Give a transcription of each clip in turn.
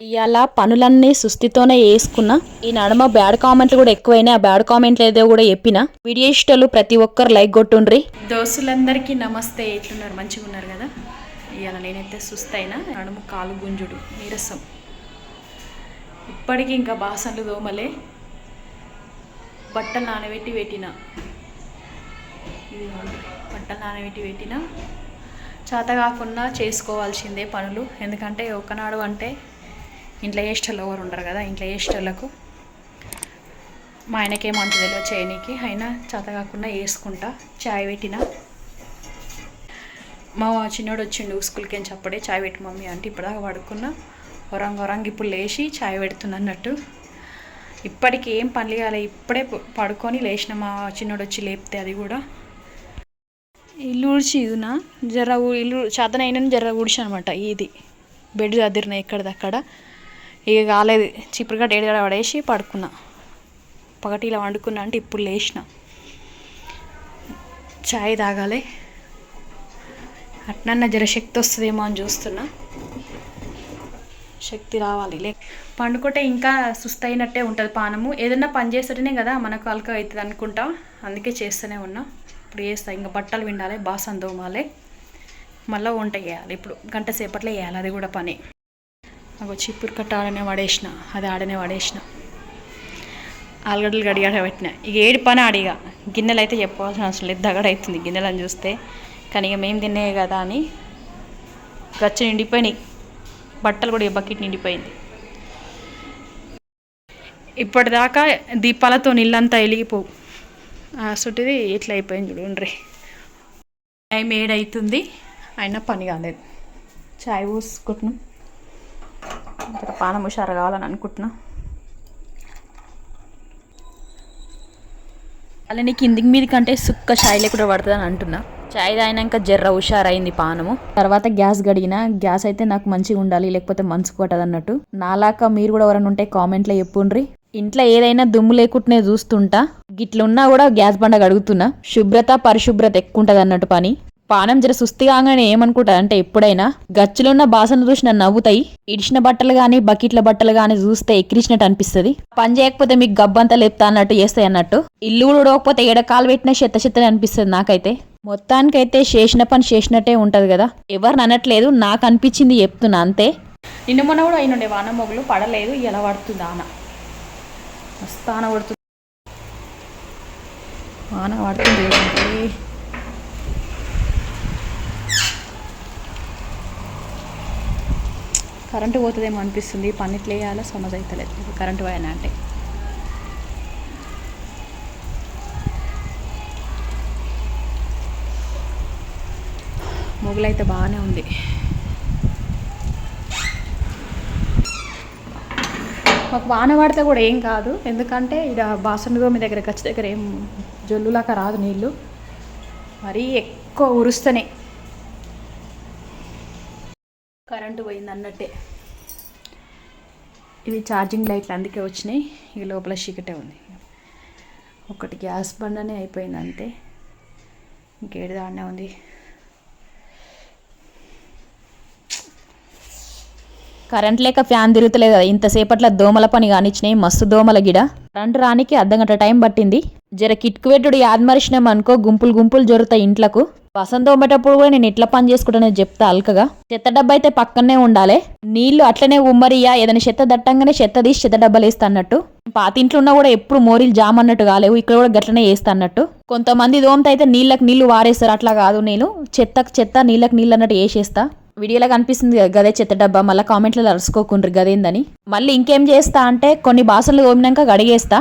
ఇవాళ పనులన్నీ సుస్థితోనే వేసుకున్న. ఈ నడుమ బ్యాడ్ కామెంట్లు కూడా ఎక్కువైనాయి. ఆ బ్యాడ్ కామెంట్లు ఏదో కూడా చెప్పిన. వీడియో ఇష్టాలు ప్రతి ఒక్కరు లైక్ కొట్టుండ్రి. దోస్తులందరికీ నమస్తే. ఎట్లున్నారు? మంచిగా ఉన్నారు కదా? ఇవాళ నేనైతే సుస్తైనా. నడుము కాలు గుంజుడు నీరసం. ఇప్పటికీ ఇంకా బాసన్లు దోమలే. బట్టలు నానబెట్టి పెట్టిన. ఇది బట్టలు నానబెట్టి పెట్టిన. చేత కాకుండా చేసుకోవాల్సిందే పనులు. ఎందుకంటే ఒకనాడు అంటే ఇంట్లో వేసేటోళ్ళు ఎవరు ఉండరు కదా. ఇంట్లో వేసేటోళ్ళకు మా ఆయనకేమంత తెలియదు చేయనీకి. అయినా చేత కాకుండా వేసుకుంటా. చాయ్ పెట్టిన. మా చిన్నోడు వచ్చిండు స్కూల్కి అని చెప్పడే చాయ్ పెట్టి మమ్మీ అంటే ఇప్పటిదాకా పడుకున్నా. వరంగి ఇప్పుడు లేచి చాయ్ పెడుతున్నా అన్నట్టు. ఇప్పటికి ఏం పనులు కాలే. ఇప్పుడే పడుకొని లేచిన. మా చిన్నోడు వచ్చి లేపితే అది కూడా ఇల్లు ఊడ్చి ఇదినా జర్ర ఇల్లు చేతనైనా జర్ర ఊడ్చి అనమాట. ఇది బెడ్ అదిరినాయి ఎక్కడిదక్కడ. ఇక కాలేదు. చిప్పురుగా డేడిగా పడేసి పడుకున్నా. పగటిలా వండుకున్నా అంటే ఇప్పుడు లేచిన. చాయ్ తాగాలి. అట్నన్నా జర శక్తి వస్తుందేమో అని చూస్తున్నా. శక్తి రావాలి. పండుకుంటే ఇంకా సుస్తైనట్టే ఉంటుంది పానము. ఏదన్నా పని చేస్తేనే కదా మనకు అలక అవుతుంది అనుకుంటా. అందుకే చేస్తూనే ఉన్నా. ఇప్పుడు చేస్తా. ఇంకా బట్టలు విండాలి, బాసన దోమాలి, మళ్ళీ వంట చేయాలి. ఇప్పుడు గంట సేపట్లో వేయాలి. అది కూడా పని. నాకు చిప్పురు కట్ట ఆడనే పడేసిన. అది ఆడనే పడేసిన. ఆలుగడ్డలు గడిగా పెట్టిన. ఇక ఏడు పని ఆడిగా. గిన్నెలు అయితే చెప్పుకోవాల్సిన అవసరం లేదు. దగడ అవుతుంది గిన్నెలని చూస్తే. కానీ ఇక మేము తినే కదా అని గచ్చి నిండిపోయినాయి. బట్టలు కూడా బకెట్ నిండిపోయింది. ఇప్పటిదాకా దీపాలతో నీళ్ళంతా వెలిగిపోవు. సుట్టిది ఇట్లా అయిపోయింది చూడండి. టైం 7 అవుతుంది. అయినా పని కాలేదు. చాయ్ పోసుకుంటున్నాం. ఇక్కడ పానం హుషారు కావాలని అనుకుంటున్నా. అలా నీ కిందికి మీది కంటే సుక్క చాయ్ లేకుండా పడుతుంది అని అంటున్నా. చాయ్ తాగినాక జర్ర హుషారైంది పానము. తర్వాత గ్యాస్ గడిగిన. గ్యాస్ అయితే నాకు మంచిగా ఉండాలి, లేకపోతే మంచు కొట్టదు అన్నట్టు. నాలాక మీరు కూడా ఎవరైనా ఉంటే కామెంట్లో చెప్పుండ్రి. ఇంట్లో ఏదైనా దుమ్ము లేకుండానే చూస్తుంటా. గిట్లున్నా కూడా గ్యాస్ బండ గడుగుతున్నా. శుభ్రత పరిశుభ్రత ఎక్కువ ఉంటుంది అన్నట్టు పని. పానం జర సుస్థిగానే ఏమనుకుంటా అంటే ఎప్పుడైనా గచ్చులున్న బాసనలు చూసి నన్ను నవ్వుతాయి. ఇడిచిన బట్టలు కానీ బకెట్ల బట్టలు కానీ చూస్తే ఎక్కిరిచినట్టు అనిపిస్తుంది. పని చేయకపోతే మీకు గబ్బంతా లేపుతా అన్నట్టు చేస్తాయి అన్నట్టు. ఇల్లు కూడా ఉడకపోతే ఎడకాలు పెట్టిన చెత్తని అనిపిస్తుంది నాకైతే. మొత్తానికైతే చేసిన పని చేసినట్టే ఉంటది కదా. ఎవరిని అనట్లేదు, నాకు అనిపించింది చెప్తున్నా అంతే. నిన్న మొన్న కూడా అయినుండే వాన మొగులు పడలేదు. ఎలా పడుతుంది ఆన మస్తు ఆన పడుతుంది. ఆన పడుతుంది. కరెంటు పోతుందేమో అనిపిస్తుంది. పని ఇట్లా వేయాలో సమజ్ అవుతలేదు కరెంటు పోయినా అంటే. మొగులైతే బాగానే ఉంది. మాకు వాన పడితే కూడా ఏం కాదు. ఎందుకంటే ఇక్కడ బాసనగో మీ దగ్గర గచ్చి దగ్గర ఏం జల్లులాగా రాదు నీళ్ళు. మరీ ఎక్కువ ఉరుస్తనే కరెంటు పోయింది అన్నట్టే. ఇవి ఛార్జింగ్ లైట్లు అందుకే వచ్చినాయి. ఇక లోపల చీకటే ఉంది. ఒకటి గ్యాస్ బండనే అయిపోయింది అంతే. ఇంకేడు దాన్నే ఉంది. కరెంట్ లేక ఫ్యాన్ తిరుగుతలేదు కదా. ఇంతసేపట్ల దోమల పని కానిచ్చినాయి. మస్తు దోమల గిడ. కరెంటు రానికి అర్ధగంట టైం పట్టింది. జర కిట్కు పెట్టుడు యాదమరిచినాం అనుకో గుంపులు గుంపులు జరుగుతాయి ఇంట్లకు. వసంత తోమేటప్పుడు కూడా నేను ఎట్లా పని చేసుకుంటానని చెప్తా అల్కగా. చెత్త డబ్బా అయితే పక్కనే ఉండాలి. నీళ్లు అట్లనే ఉమ్మరియా. ఏదైనా చెత్త దట్టంగానే చెత్త తీసి చెత్త డబ్బాలు వేస్తా అన్నట్టు. పాతింట్లో ఉన్నా కూడా ఎప్పుడు మోరీలు జామ్ అన్నట్టు కాలేవు. ఇక్కడ కూడా గట్లనే వేస్తా అన్నట్టు. కొంతమంది దోమత అయితే నీళ్ళకి నీళ్లు వారేస్తారు. అట్లా కాదు, నేను చెత్తకు చెత్త నీళ్ళకి నీళ్ళు అన్నట్టు వేసేస్తా. వీడియోలో కనిపిస్తుంది గదే చెత్త డబ్బా. మళ్ళీ కామెంట్లో అరుచుకోకుండ్రి గదేందని. మళ్ళీ ఇంకేం చేస్తా అంటే కొన్ని బాసనలు దోమినాక గడిగేస్తా.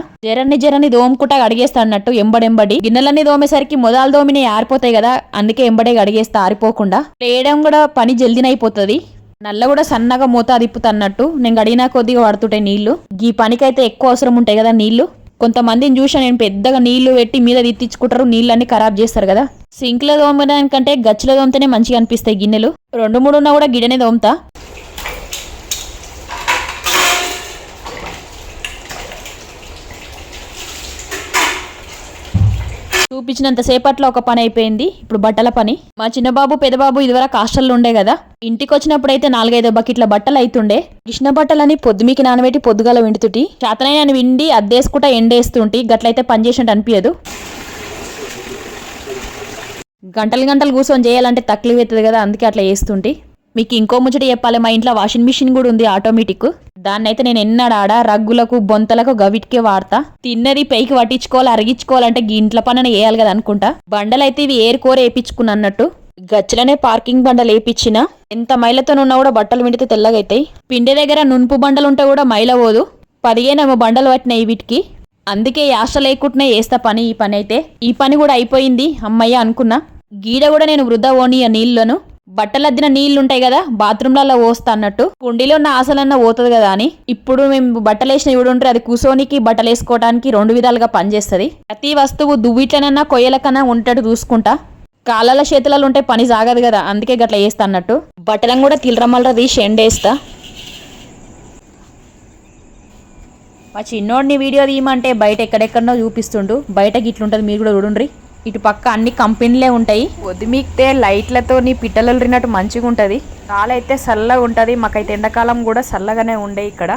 జరని దోముకుంటా గడిగేస్తా అన్నట్టు. ఎంబడెంబడి గిన్నెలన్నీ దోమేసరికి మొదలు దోమిని ఆరిపోతాయి కదా. అందుకే ఎంబడే గడిగేస్తా ఆరిపోకుండా. వేయడం కూడా పని జల్దినైపోతుంది. నల్ల కూడా సన్నగా మూత తిప్పుతన్నట్టు. నేను గడిగినా కొద్దిగా పడుతుంటాయి నీళ్లు. ఈ పనికైతే ఎక్కువ అవసరం ఉంటాయి కదా నీళ్లు. కొంతమందిని చూసా నేను పెద్దగా నీళ్లు పెట్టి మీద తిట్టించుకుంటారు. నీళ్ళన్నీ ఖరాబ్ చేస్తారు కదా. సింక్లో దోమడానికంటే గచ్చులో దోమితేనే మంచిగా అనిపిస్తాయి గిన్నెలు. 2-3 ఉన్నా కూడా గిడనే దోమతా. చూపించినంత సేపట్లో ఒక పని అయిపోయింది. ఇప్పుడు బట్టల పని. మా చిన్నబాబు పెద్దబాబు ఇదివరకు హాస్టల్లో ఉండే కదా, ఇంటికి వచ్చినప్పుడైతే 4-5 బకెట్ల బట్టలు అవుతుండే. కృష్ణ బట్టలని పొద్దుమికి నానబెట్టి పొద్దుగాల విండుతుటి, చేతనైన విండి అద్దేసుకుంటా ఎండేస్తుంటి. గట్లయితే పని చేసినట్టు అనిపించదు. గంటలు కూర్చొని చేయాలంటే తక్కువ అవుతుంది కదా, అందుకే అట్లా చేస్తుంటి. మీకు ఇంకో ముచ్చట చెప్పాలి, మా ఇంట్లో వాషింగ్ మిషన్ కూడా ఉంది, ఆటోమేటిక్. దాన్ని అయితే నేను ఎన్నడాడ రగ్గులకు బొంతలకు గవిటికే వాడతా. తిన్నది పైకి పట్టించుకోవాలి, అరిగించుకోవాలంటే ఇంట్లో పని వేయాలి కదా అనుకుంటా. బండలు అయితే ఇవి ఏరుకోర వేయించుకున్న అన్నట్టు. గచ్చలనే పార్కింగ్ బండలు వేయించిన. ఎంత మైలతో ఉన్నా కూడా బట్టలు విండితే తెల్లగా అవుతాయి. పిండి దగ్గర నునుపు బండలు ఉంటే కూడా మైల పోదు. 15 బండలు పట్టినాయి వీటికి. అందుకే యాస లేకుండానే వేస్తా పని. ఈ పని అయితే ఈ పని కూడా అయిపోయింది అమ్మయ్య అనుకున్నా. గీడ కూడా నేను వృధా ఓని ఆ నీళ్లను. బట్టలు అద్దిన నీళ్లు ఉంటాయి కదా, బాత్రూంలలో పోస్తా అన్నట్టు. కుండీలో ఉన్న ఆశలన్నా పోతుంది కదా అని. ఇప్పుడు మేము బట్టలు వేసిన ఇవి ఉంటే అది కూసోనికి బట్టలు వేసుకోవడానికి 2 విధాలుగా పనిచేస్తుంది. ప్రతి వస్తువు దువ్విట్లనన్నా కొయ్యలకన్నా ఉండేట్టు చూసుకుంటా. కాళ్ళ చేతులలో ఉంటే పని సాగదు కదా, అందుకే గట్లా వేస్తా అన్నట్టు. బట్టలను కూడా తిలరమల్లర తీసి ఎండేస్తా. మా చిన్నోడిని వీడియో తీయమంటే బయట ఎక్కడెక్కడనో చూపిస్తుండు. బయట గిట్లుంటుంది, మీరు కూడా చూడండి. ఇటు పక్క అన్ని కంపెనీలే ఉంటాయి. పొద్దుమిక్తే లైట్లతో పిట్టలు ఎరినట్టు మంచిగా ఉంటుంది. కాలైతే చల్లగా ఉంటుంది. మాకైతే ఎండాకాలం కూడా చల్లగానే ఉండే ఇక్కడ.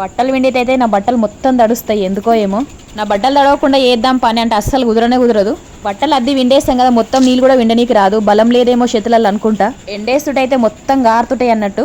బట్టలు విండితే నా బట్టలు మొత్తం తడుస్తాయి ఎందుకో ఏమో. నా బట్టలు తడవకుండా వేద్దాం పని అంటే అస్సలు కుదరదు. బట్టలు అద్ది విండేస్తాం కదా, మొత్తం నీళ్ళు కూడా విండనీకి రాదు. బలం లేదేమో చేతులలో అనుకుంటా. ఎండేస్తుంటైతే మొత్తం గారుతుంటాయి అన్నట్టు.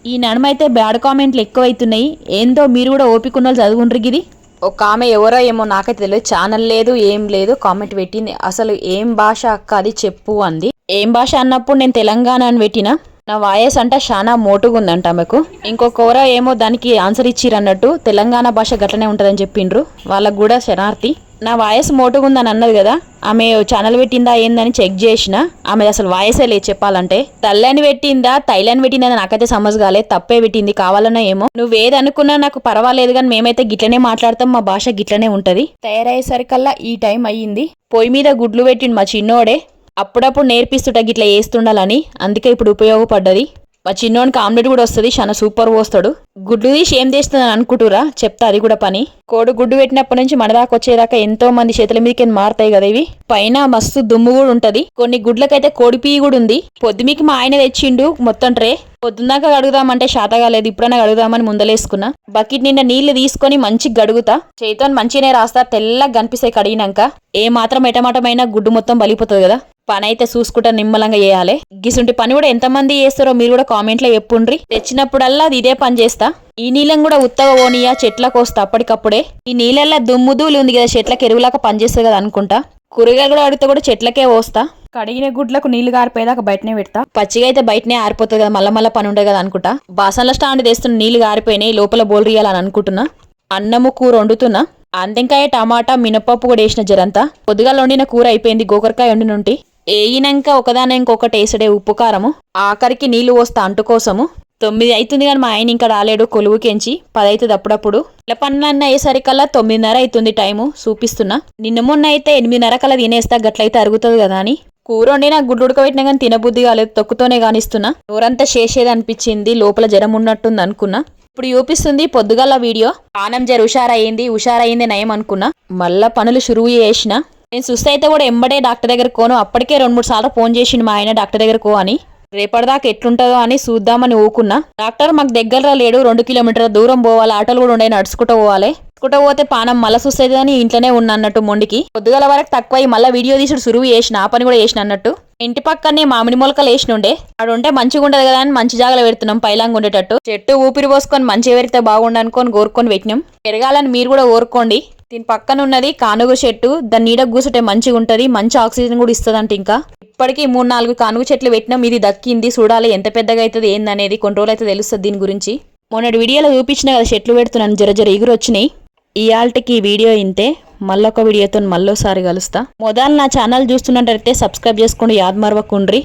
ఈ నడుమైతే బ్యాడ్ కామెంట్లు ఎక్కువైతున్నాయి. ఏందో మీరు కూడా ఓపికన్న వాళ్ళు చదువుండ్రి. గిది ఒక ఆమె ఎవరో ఏమో నాకైతే తెలియదు, ఛానల్ లేదు ఏం లేదు, కామెంట్ పెట్టింది. అసలు ఏం భాష అక్క అది చెప్పు అంది. ఏం భాష అన్నప్పుడు నేను తెలంగాణ అని పెట్టిన. నా వాయిస్ అంట చాలా మోటుగుందంట ఆమెకు. ఇంకొకవరో ఏమో దానికి ఆన్సర్ ఇచ్చిరన్నట్టు, తెలంగాణ భాష గట్లనే ఉంటుందని చెప్పిండ్రు. వాళ్ళకు కూడా శనార్థి. నా వాయిస్ మోటుగుందని అన్నది కదా, ఆమె ఛానల్ పెట్టిందా ఏందని చెక్ చేసిన. ఆమె అసలు వాయిసే లేదు చెప్పాలంటే. తల్లని పెట్టిందా తైలని పెట్టిందా నాకైతే సమజ్ కాలే. తప్పే పెట్టింది కావాలన్నా ఏమో. నువ్వేదనుకున్నా నాకు పర్వాలేదు కానీ మేమైతే గిట్లనే మాట్లాడతాం, మా భాష గిట్లనే ఉంటది. తయారయ్యేసరికల్లా ఈ టైం అయ్యింది. పొయ్యి మీద గుడ్లు పెట్టిండు మా చిన్నోడే. అప్పుడప్పుడు నేర్పిస్తుంటా గిట్లా వేస్తుండాలని, అందుకే ఇప్పుడు ఉపయోగపడ్డది. మా చిన్నోనికి ఆమ్లెట్ కూడా వస్తుంది, చాలా సూపర్ పోస్తాడు. గుడ్డు తీసి ఏం చేస్తుందని అనుకుంటురా, చెప్తా అది కూడా పని. కోడి గుడ్డు పెట్టినప్పటి నుంచి మనదాకా వచ్చేదాకా ఎంతో మంది చేతుల మీదకి మారుతాయి కదా ఇవి. పైన మస్తు దుమ్ము కూడా ఉంటది. కొన్ని గుడ్లకైతే కోడిపియ్యి కూడా ఉంది. పొద్దుమికి మా ఆయన తెచ్చిండు మొత్తం ట్రే. పొద్దున్నాక గడుగుదామంటే శాతగాలేదు, ఇప్పుడైనా గడుగుదామని ముందలేసుకున్నా. బకెట్ నిండా నీళ్లు తీసుకొని మంచిగా గడుగుతా. చేతితో మంచిగానే రాస్తా, తెల్లగా కనిపిస్తాయి కడిగినాక. ఏ మాత్రం ఎటమాటమైనా గుడ్డు మొత్తం బలిపోతుంది కదా. పని అయితే చూసుకుంటా నిమ్మలంగా చేయాలి. గిసుంటి పని కూడా ఎంతమంది చేస్తారో మీరు కూడా కామెంట్లో చెప్పుండ్రి. తెచ్చినప్పుడల్లా అది ఇదే పని చేస్తా. ఈ నీళ్ళని కూడా ఉత్తగా ఓనియా చెట్లకు వస్తా అప్పటికప్పుడే. ఈ నీళ్ళల్లో దుమ్ముదూలు ఉంది కదా, చెట్లకు ఎరువులాగా పనిచేస్తుంది కదా అనుకుంటా. కూరగాయలు కూడా అడిగితే కూడా చెట్లకే పోస్తా. కడిగిన గుడ్లకు నీళ్లు గారిపోయేదాకా బయటనే పెడతా. పచ్చిగా అయితే బయటనే ఆరిపోతుంది కదా, మళ్ళా పని ఉండే కదా అనుకుంటా. బాసన్ల స్టాండ్ తెస్తున్న నీళ్లు గారిపోయినాయి, లోపల బోల్రియాలని అనుకుంటున్నా. అన్నము కూర వండుతున్నా. అంతెంకాయ టమాటా మినపప్పు కూడా వేసిన జరంతా. పొద్దుగాల వండిన కూర అయిపోయింది. గోకరకాయ వండినుంటి వేయినాక ఒకదాని ఇంకొకటి వేసడే ఉప్పు కారము. ఆఖరికి నీళ్లు పోస్తా అంటు కోసము. 9 అవుతుంది కానీ మా ఆయన ఇంకా రాలేడు కొలువుకెంచి. 10 అవుతుంది అప్పుడప్పుడు. ఇలా పనులన్నీ అయ్యేసరికల్లా 9:30 అవుతుంది టైము చూపిస్తున్నా. నిన్న మొన్న అయితే 8:30 కల్లా తినేస్తా, గట్లయితే అరుగుతుంది కదా అని. కూర వండి నాకు గుడ్డు ఉడకబెట్టినా కానీ తినబుద్ధి కాలేదు, తొక్కుతోనే కానిస్తున్నా. నోరంతా చేసేది అనిపించింది, లోపల జ్వరం ఉన్నట్టుంది అనుకున్నా. ఇప్పుడు చూపిస్తుంది పొద్దుగాల వీడియో. పానం జర హుషారయ్యింది నయం అనుకున్నా. మళ్ళా పనులు షురువు చేసిన. నేను సుస్థ అయితే కూడా ఎంబడే డాక్టర్ దగ్గర కోను. అప్పటికే 2-3 సార్లు ఫోన్ చేసిండు మా ఆయన డాక్టర్ దగ్గర కో అని. రేపటిదాకా ఎట్లుంటుందో అని చూద్దామని ఊకున్నా. డాక్టర్ మాకు దగ్గర లేడు, 2 కిలోమీటర్ల దూరం పోవాలి. ఆటోలు కూడా ఉండే, నడుచుకుంటూ పోవాలి. నడుచుకుంటూ పోతే పానం మళ్ళా చూస్తుంది అని ఇంట్లోనే ఉన్నా అన్నట్టు మొండికి. పొద్దుగల వరకు తక్కువ మళ్ళీ వీడియో తీసుడు సురువు చేసిన, ఆ పని కూడా చేసిన అన్నట్టు. ఇంటి పక్కనే మామిడి మొలకలు వేసినుండే, ఆడు ఉంటే మంచిగా ఉండదు కదా అని మంచి జాగలో పెడుతున్నాం పైలాంగా ఉండేటట్టు. చెట్టు ఊపిరి పోసుకొని మంచిగా పెరిగితే బాగుండనుకొని కోరుకొని పెట్టినాం. పెరగాలని మీరు కూడా కోరుకోండి. దీని పక్కన ఉన్నది కానుగు చెట్టు, దాని నీడ కూసుంటే మంచిగా ఉంటది, మంచి ఆక్సిజన్ కూడా ఇస్తుందంట. ఇంకా ఇప్పటికీ 3-4 కానుగు చెట్లు పెట్టినాం. ఇది దక్కింది, చూడాలి ఎంత పెద్దగా అవుతుంది ఏందనేది. కొన్ని రోజులు అయితే తెలుస్తుంది దీని గురించి. మొన్నటి వీడియోలో చూపించిన కదా చెట్లు పెడుతున్నాను, జర ఎగురు వచ్చినాయి. ఇయాల్టికి ఈ వీడియో ఇంతే. మళ్ళొక వీడియోతో మళ్ళోసారి కలుస్తా. మొదలు నా ఛానల్ చూస్తున్నట్టయితే సబ్స్క్రైబ్ చేసుకోండి, యాద్ మరవకుండ్రి.